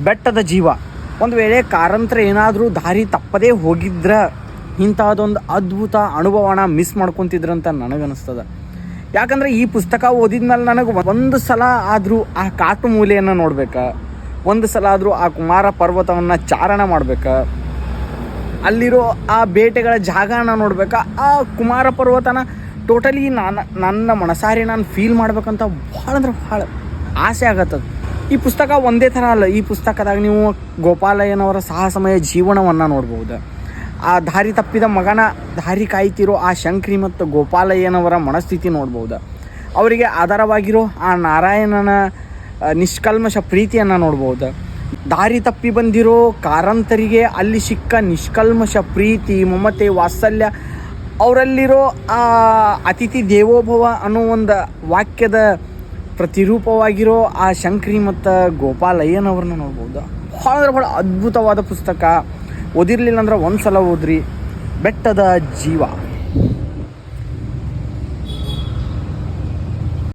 ಬೆಟ್ಟದ ಜೀವ. ಒಂದು ವೇಳೆ ಕಾರಂತರ ಏನಾದರೂ ದಾರಿ ತಪ್ಪದೇ ಹೋಗಿದ್ರೆ ಇಂಥದ್ದೊಂದು ಅದ್ಭುತ ಅನುಭವನ ಮಿಸ್ ಮಾಡ್ಕೊತಿದ್ರಂತ ನನಗನ್ನಿಸ್ತದೆ. ಯಾಕಂದರೆ ಈ ಪುಸ್ತಕ ಓದಿದ್ಮೇಲೆ ನನಗೆ ಒಂದು ಸಲ ಆದರೂ ಆ ಕಾಟು ಮೂಲೆಯನ್ನು ನೋಡ್ಬೇಕು, ಒಂದು ಸಲ ಆದರೂ ಆ ಕುಮಾರ ಪರ್ವತವನ್ನು ಚಾರಣ ಮಾಡ್ಬೇಕು, ಅಲ್ಲಿರೋ ಆ ಬೇಟೆಗಳ ಜಾಗನ ನೋಡ್ಬೇಕು, ಆ ಕುಮಾರ ಪರ್ವತನ ಟೋಟಲಿ ನನ್ನ ಮನಸಾರಿ ನಾನು ಫೀಲ್ ಮಾಡ್ಬೇಕಂತ ಭಾಳ ಅಂದ್ರೆ ಭಾಳ ಆಸೆ ಆಗತ್ತದು. ಈ ಪುಸ್ತಕ ಒಂದೇ ಥರ ಅಲ್ಲ. ಈ ಪುಸ್ತಕದಾಗ ನೀವು ಗೋಪಾಲಯ್ಯನವರ ಸಾಹಸಮಯ ಜೀವನವನ್ನು ನೋಡ್ಬೋದು. ಆ ದಾರಿ ತಪ್ಪಿದ ಮಗನ ದಾರಿ ಕಾಯ್ತಿರೋ ಆ ಶಂಕ್ರಿ ಮತ್ತು ಗೋಪಾಲಯ್ಯನವರ ಮನಸ್ಥಿತಿ ನೋಡ್ಬೋದು. ಅವರಿಗೆ ಆಧಾರವಾಗಿರೋ ಆ ನಾರಾಯಣನ ನಿಷ್ಕಲ್ಮಶ ಪ್ರೀತಿಯನ್ನು ನೋಡ್ಬೋದು. ದಾರಿ ತಪ್ಪಿ ಬಂದಿರೋ ಕಾರಂತರಿಗೆ ಅಲ್ಲಿ ಸಿಕ್ಕ ನಿಷ್ಕಲ್ಮಶ ಪ್ರೀತಿ, ಮಮತೆ, ವಾತ್ಸಲ್ಯ, ಅವರಲ್ಲಿರೋ ಆ ಅತಿಥಿ ದೇವೋಭವ ಅನ್ನೋ ಒಂದು ವಾಕ್ಯದ ಪ್ರತಿರೂಪವಾಗಿರೋ ಆ ಶಂಕ್ರಿ ಮತ್ತು ಗೋಪಾಲಯ್ಯನವ್ರನ್ನ ನೋಡ್ಬೋದು. ಭಾಳ ಅಂದ್ರೆ ಭಾಳ ಅದ್ಭುತವಾದ ಪುಸ್ತಕ. ಓದಿರಲಿಲ್ಲ ಅಂದ್ರೆ ಒಂದು ಸಲ ಓದ್ರಿ. ಬೆಟ್ಟದ ಜೀವ.